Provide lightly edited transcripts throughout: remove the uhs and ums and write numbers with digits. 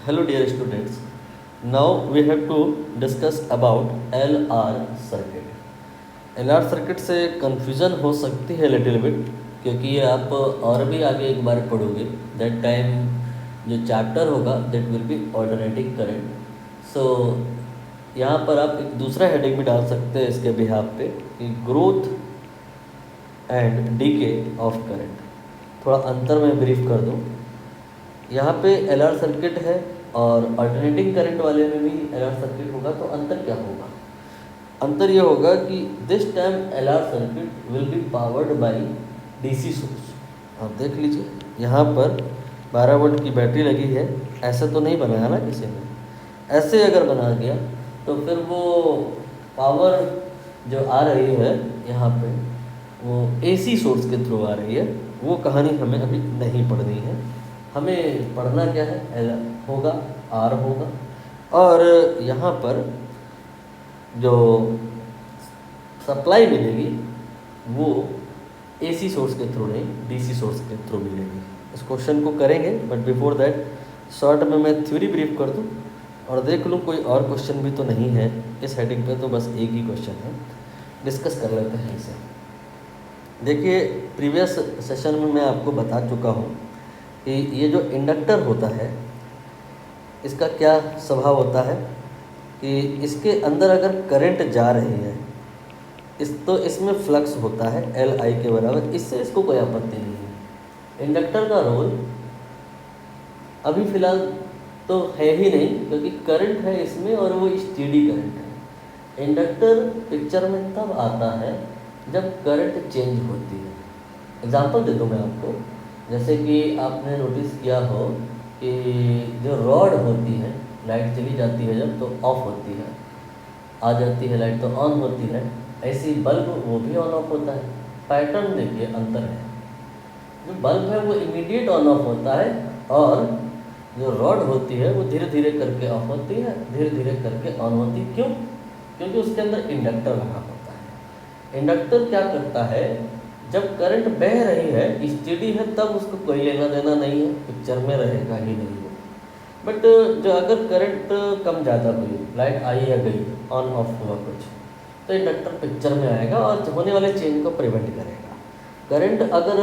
Hello dear students. Now we have to discuss about LR circuit. LR circuit से confusion हो सकती है little bit क्योंकि ये आप और भी आगे एक बार पढ़ोगे. That time जो chapter होगा that will be alternating current. So यहाँ पर आप एक दूसरा heading भी डाल सकते हैं इसके behalf पे कि growth and decay of current. थोड़ा अंतर मैं ब्रीफ कर दूँ. यहाँ पे LR सर्किट है और अल्टरनेटिंग करंट वाले में भी LR सर्किट होगा. तो अंतर क्या होगा? अंतर ये होगा कि this time LR circuit will be powered by DC source. आप देख लीजिए यहाँ पर 12 वोल्ट की बैटरी लगी है. ऐसा तो नहीं बनाया ना किसी ने. ऐसे अगर बना दिया तो फिर वो पावर जो आ रही है यहाँ पे वो AC सोर्स के थ्रू आ रही है. वो कहानी हमें अभी नहीं पढ़नी है. हमें पढ़ना क्या है? L होगा, R होगा और यहाँ पर जो सप्लाई मिलेगी वो AC सोर्स के थ्रू नहीं DC सोर्स के थ्रू मिलेगी. इस क्वेश्चन को करेंगे बट बिफोर दैट शॉर्ट में मैं थ्योरी ब्रीफ कर दूँ और देख लूँ कोई और क्वेश्चन भी तो नहीं है इस हेडिंग पे. तो बस एक ही क्वेश्चन है, डिस्कस कर लेते हैं इसे. देखिए प्रीवियस सेशन में मैं आपको बता चुका हूँ कि ये जो इंडक्टर होता है इसका क्या स्वभाव होता है कि इसके अंदर अगर करंट जा रही है तो इसमें फ्लक्स होता है LI के बराबर. इससे इसको कोई आपत्ति नहीं है. इंडक्टर का रोल अभी फ़िलहाल तो है ही नहीं क्योंकि करंट है इसमें और वो स्टेडी करंट है. इंडक्टर पिक्चर में तब आता है जब करंट चेंज होती है. एग्जांपल दे दूँ मैं आपको. जैसे कि आपने नोटिस किया हो कि जो रॉड होती है लाइट चली जाती है जब तो ऑफ होती है, आ जाती है लाइट तो ऑन होती है. ऐसी बल्ब वो भी ऑन ऑफ होता है. पैटर्न देखिए अंतर है. जो बल्ब है वो इमीडिएट ऑन ऑफ होता है और जो रॉड होती है वो धीरे धीरे करके ऑफ होती है, धीरे धीरे करके ऑन होती है. क्यों? क्योंकि उसके अंदर इंडक्टर लगा होता है. इंडक्टर क्या करता है? जब करंट बह रही है स्टेडी है तब उसको कोई लेना देना नहीं है, पिक्चर में रहेगा ही नहीं वो. बट जो अगर करंट कम ज़्यादा हुई, लाइट आई या गई, ऑन ऑफ हुआ कुछ, तो इंडक्टर पिक्चर में आएगा और होने वाले चेंज को प्रिवेंट करेगा. करंट अगर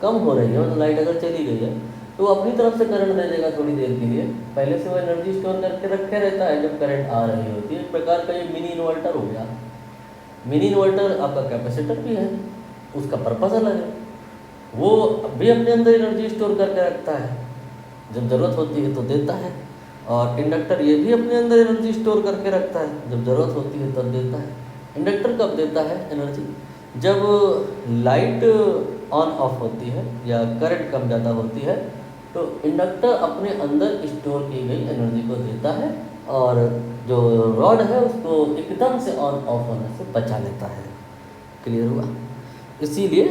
कम हो रही है, लाइट अगर चली गई है तो वो अपनी तरफ से करंट दे देगा थोड़ी देर के लिए. पहले से वो एनर्जी स्टोर करके रखे रहता है जब करंट आ रही होती है. एक प्रकार का ये मिनी इन्वर्टर हो गया. मिनी इन्वर्टर आपका कैपेसिटर भी है, उसका पर्पज़ अलग है. वो भी अपने अंदर एनर्जी स्टोर करके रखता है, जब ज़रूरत होती है तो देता है. और इंडक्टर ये भी अपने अंदर एनर्जी स्टोर करके रखता है, जब ज़रूरत होती है तब देता है. इंडक्टर कब देता है एनर्जी? जब लाइट ऑन ऑफ होती है या करंट कम ज़्यादा होती है तो इंडक्टर अपने अंदर स्टोर की गई एनर्जी को देता है और जो रॉड है उसको एकदम से ऑन ऑफ होने से बचा लेता है. क्लियर हुआ? इसीलिए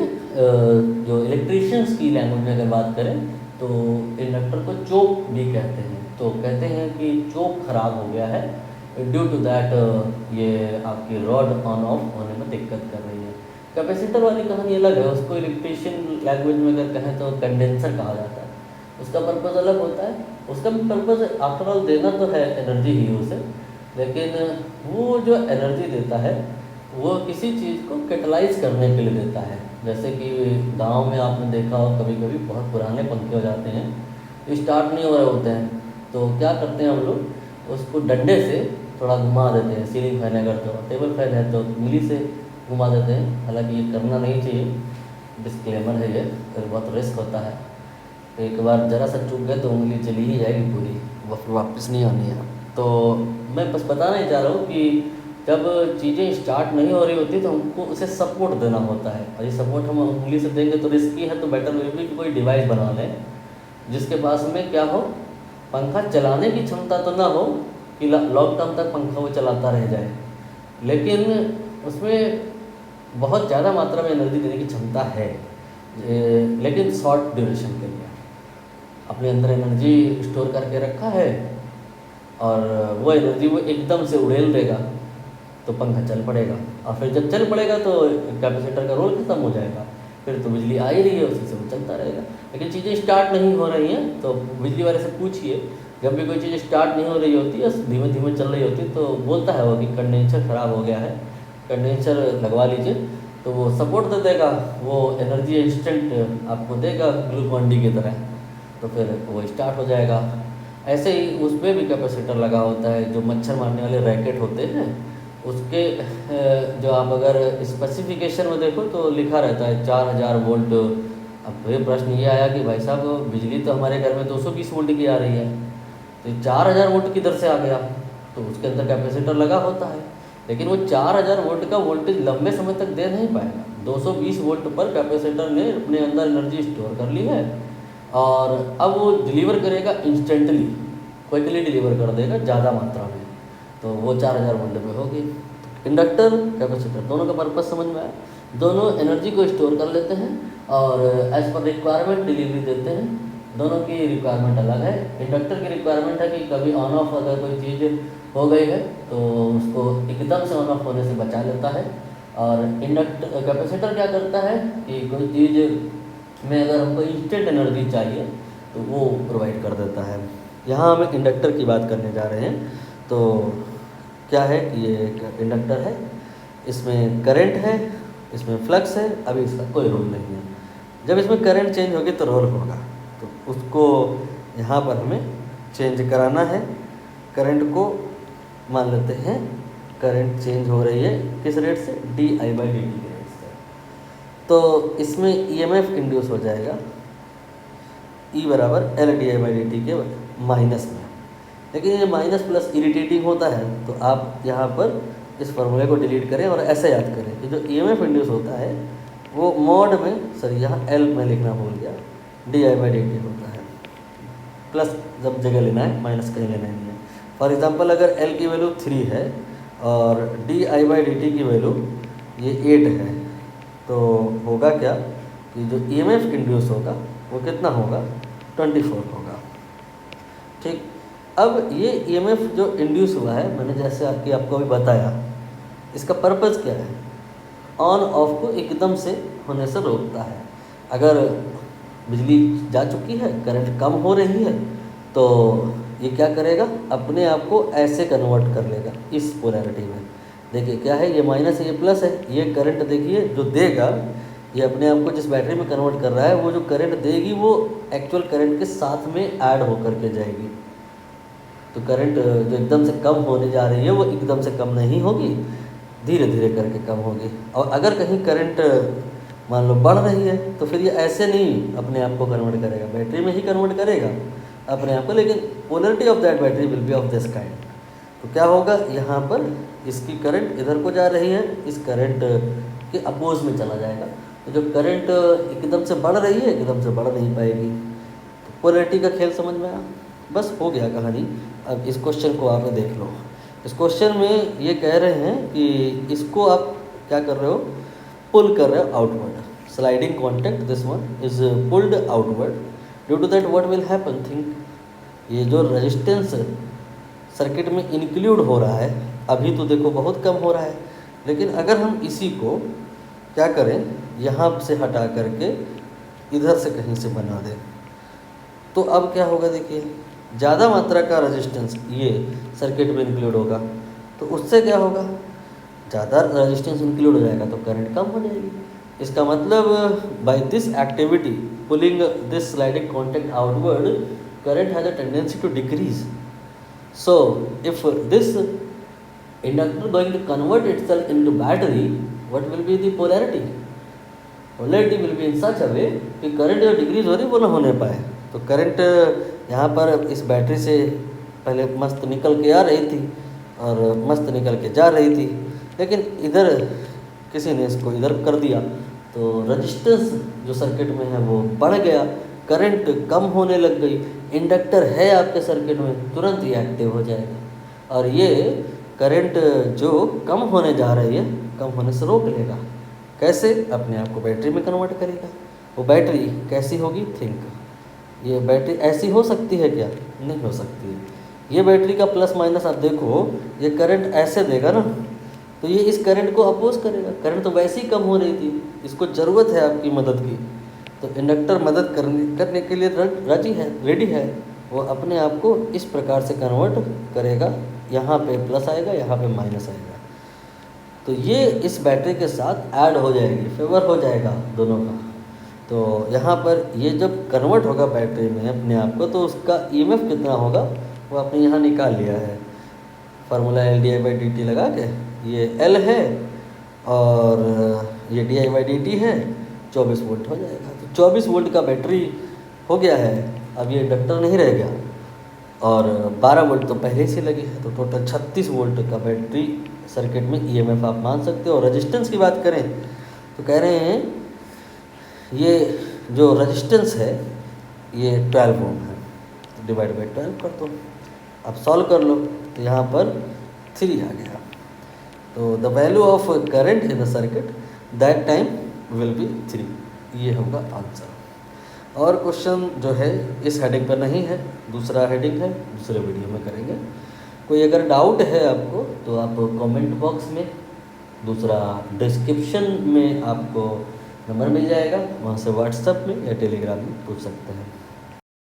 जो इलेक्ट्रीशियंस की लैंग्वेज में अगर बात करें तो इंडक्टर को चोक भी कहते हैं. तो कहते हैं कि चोक खराब हो गया है, ड्यू टू दैट ये आपकी रॉड ऑन ऑफ होने में दिक्कत कर रही है. कैपेसिटर वाली कहानी अलग है. उसको इलेक्ट्रीशियन लैंग्वेज में अगर कहें तो कंडेंसर कहा जाता है. उसका पर्पज़ अलग होता है. उसका भी पर्पज़ आफ्टर ऑल देना तो है एनर्जी ही उसे, लेकिन वो जो एनर्जी देता है वो किसी चीज़ को कैटलाइज करने के लिए देता है. जैसे कि गांव में आपने देखा हो कभी कभी बहुत पुराने पंखे हो जाते हैं, स्टार्ट नहीं हो रहे होते हैं, तो क्या करते हैं हम लोग, उसको डंडे से थोड़ा घुमा देते हैं. सीलिंग फैन अगर तो, टेबल फैन है तो उंगली से घुमा देते हैं. हालांकि ये करना नहीं चाहिए, डिस्क्लेमर है ये, फिर बहुत रिस्क होता है. एक बार ज़रा सा चूक गए तो उंगली चली ही जाएगी पूरी, वो फिर वापस नहीं आनी है. तो मैं बस बताना ही चाह रहा हूँ कि जब चीज़ें स्टार्ट नहीं हो रही होती तो हमको उसे सपोर्ट देना होता है. और ये सपोर्ट हम उंगली से देंगे तो रिस्की है. तो बेटर वे भी कोई डिवाइस बना लें जिसके पास में क्या हो, पंखा चलाने की क्षमता तो ना हो कि लॉन्ग टर्म तक पंखा वो चलाता रह जाए, लेकिन उसमें बहुत ज़्यादा मात्रा में एनर्जी देने की क्षमता है, लेकिन शॉर्ट ड्यूरेशन के लिए. अपने अंदर एनर्जी स्टोर करके रखा है और वो एनर्जी वो एकदम से उड़ेल देगा तो पंखा चल पड़ेगा. और फिर जब चल पड़ेगा तो कैपेसिटर का रोल खत्म हो जाएगा. फिर तो बिजली आ ही रही है, उसी से वो चलता रहेगा. लेकिन चीज़ें स्टार्ट नहीं हो रही हैं तो बिजली वाले से पूछिए जब भी कोई चीज़ स्टार्ट नहीं हो रही होती है, धीमे धीमे चल रही होती है, तो बोलता है वो कि कंडेंसर ख़राब हो गया है, कंडेंसर लगवा लीजिए, तो वो सपोर्ट दे देगा, वो एनर्जी इंस्टेंट आपको देगा ग्लूकॉन डी की तरह, तो फिर वो स्टार्ट हो जाएगा। ऐसे ही उसमें भी कैपेसिटर लगा होता है, जो मच्छर मारने वाले रैकेट होते हैं उसके जो आप अगर स्पेसिफिकेशन में देखो तो लिखा रहता है 4000 वोल्ट। अब फिर प्रश्न ये आया कि भाई साहब बिजली तो हमारे घर में 220 वोल्ट की आ रही है, तो 4000 वोल्ट किधर से आ गया? तो उसके अंदर कैपेसिटर लगा होता है, लेकिन वो 4000 वोल्ट का वोल्टेज लंबे समय तक दे नहीं पाएगा। 220 वोल्ट पर कैपेसिटर ने अपने अंदर एनर्जी स्टोर कर ली है और अब वो डिलीवर करेगा इंस्टेंटली, क्विकली डिलीवर कर देगा ज़्यादा मात्रा में, तो वो 4000 वोल्ट में होगी। इंडक्टर कैपेसिटर दोनों का पर्पस समझ में आया, दोनों एनर्जी को स्टोर कर लेते हैं और एज पर रिक्वायरमेंट डिलीवरी देते हैं। दोनों की रिक्वायरमेंट अलग है। इंडक्टर की रिक्वायरमेंट है कि कभी ऑन ऑफ अगर कोई चीज़ हो गई है तो उसको एकदम से ऑन ऑफ होने से बचा लेता है, और इंडक्टर कैपेसिटर क्या करता है कि कोई चीज़ में अगर हमको इंस्टेंट एनर्जी चाहिए तो वो प्रोवाइड कर देता है। यहाँ हम इंडक्टर की बात करने जा रहे हैं। तो क्या है कि ये एक इंडक्टर है, इसमें करंट है, इसमें फ्लक्स है, अभी इसका कोई रोल नहीं है। जब इसमें करंट चेंज होगी तो रोल होगा, तो उसको यहाँ पर हमें चेंज कराना है। करंट को मान लेते हैं करंट चेंज हो रही है किस रेट से, di/dt के रेट से, तो इसमें ईएमएफ इंड्यूस हो जाएगा E बराबर L/di/dt के माइनस में। लेकिन ये माइनस प्लस इरिटेटिंग होता है, तो आप यहाँ पर इस फॉर्मूले को डिलीट करें और ऐसे याद करें कि जो ईएमएफ इंड्यूस होता है वो मॉड में, सॉरी यहाँ L में लिखना भूल गया, di/dt होता है, प्लस जब जगह लेना है, माइनस कहीं लेना नहीं है। फॉर एग्जांपल अगर L की वैल्यू 3 है और di/dt की वैल्यू ये 8 है, तो होगा क्या कि जो ईएमएफ इंड्यूस होगा वो कितना होगा, 24 होगा। ठीक, अब ये ईएमएफ जो इंड्यूस हुआ है, मैंने जैसे आपको अभी बताया, इसका पर्पज़ क्या है, ऑन ऑफ को एकदम से होने से रोकता है। अगर बिजली जा चुकी है, करंट कम हो रही है, तो ये क्या करेगा, अपने आप को ऐसे कन्वर्ट कर लेगा इस पोलैरिटी में। देखिए क्या है, ये माइनस है, ये प्लस है, ये करंट देखिए जो देगा ये अपने आप को जिस बैटरी में कन्वर्ट कर रहा है, वो जो करंट देगी वो एक्चुअल करंट के साथ में ऐड होकर के जाएगी। तो करंट जो एकदम से कम होने जा रही है वो एकदम से कम नहीं होगी, धीरे धीरे करके कम होगी। और अगर कहीं करंट मान लो बढ़ रही है तो फिर ये ऐसे नहीं अपने आप को कन्वर्ट करेगा, बैटरी में ही कन्वर्ट करेगा अपने आप को, लेकिन polarity of that battery will be of this kind. तो क्या होगा, यहाँ पर इसकी करंट इधर को जा रही है, इस करंट के अपोज में चला जाएगा। तो जो करंट एकदम से बढ़ रही है एकदम से बढ़ नहीं पाएगी। तो पोलरिटी का खेल समझ में आया, बस हो गया कहानी। अब इस क्वेश्चन को आप देख लो। इस क्वेश्चन में ये कह रहे हैं कि इसको आप क्या कर रहे हो, पुल कर रहे हो outward, sliding contact this one is pulled outward, due to that what will happen, think. ये जो रेजिस्टेंस सर्किट में इंक्लूड हो रहा है, अभी तो देखो बहुत कम हो रहा है, लेकिन अगर हम इसी को क्या करें, यहाँ से हटा करके इधर से कहीं से बना दें, तो अब क्या होगा, देखिए ज़्यादा मात्रा का रेजिस्टेंस ये सर्किट में इंक्लूड होगा, तो उससे क्या होगा, ज़्यादा रेजिस्टेंस इंक्लूड हो जाएगा तो करंट कम हो जाएगी। इसका मतलब by this activity pulling this sliding contact outward, current has a tendency to decrease. So if this inductor going to convert itself into battery, what will be the polarity? Polarity will be in such a way कि current जो decrease हो रही है वो ना होने पाए। तो करंट यहाँ पर इस बैटरी से पहले मस्त निकल के आ रही थी और मस्त निकल के जा रही थी, लेकिन इधर किसी ने इसको इधर कर दिया तो रेजिस्टेंस जो सर्किट में है वो बढ़ गया, करंट कम होने लग गई। इंडक्टर है आपके सर्किट में, तुरंत ही एक्टिव हो जाएगा और ये करंट जो कम होने जा रही है कम होने से रोक लेगा। कैसे, अपने आप को बैटरी में कन्वर्ट करेगा। वो बैटरी कैसी होगी, थिंक, ये बैटरी ऐसी हो सकती है क्या, नहीं हो सकती है। ये बैटरी का प्लस माइनस आप देखो, ये करंट ऐसे देगा ना, तो ये इस करंट को अपोज करेगा। करंट तो वैसे ही कम हो रही थी, इसको ज़रूरत है आपकी मदद की, तो इंडक्टर मदद करने के लिए राजी है, रेडी है, वो अपने आप को इस प्रकार से कन्वर्ट करेगा, यहाँ पे प्लस आएगा, यहाँ पे माइनस आएगा। तो ये इस बैटरी के साथ ऐड हो जाएगी, फेवर हो जाएगा दोनों का। तो यहाँ पर ये जब कन्वर्ट होगा बैटरी में अपने आप को, तो उसका ईएमएफ कितना होगा वो आपने यहाँ निकाल लिया है, फार्मूला LdI/dt लगा के। ये L है और ये DI/dt है, 24 वोल्ट हो जाएगा। तो 24 वोल्ट का बैटरी हो गया है। अब ये इंडक्टर नहीं रह गया और 12 वोल्ट तो पहले से लगी है, तो टोटल 36 वोल्ट का बैटरी सर्किट में ईएमएफ आप मान सकते हो। रेजिस्टेंस की बात करें तो कह रहे हैं ये जो रेजिस्टेंस है ये 12 ओम है, तो डिवाइड बाई 12 कर दो, अब सॉल्व कर लो, तो यहाँ पर 3 आ गया। तो the value of current in the circuit that time will be 3, ये होगा आंसर। और क्वेश्चन जो है इस हेडिंग पर नहीं है, दूसरा हेडिंग है, दूसरे वीडियो में करेंगे। कोई अगर डाउट है आपको तो आप कमेंट बॉक्स में, दूसरा डिस्क्रिप्शन में आपको नंबर मिल जाएगा, वहाँ से व्हाट्सएप में या टेलीग्राम में पूछ सकते हैं।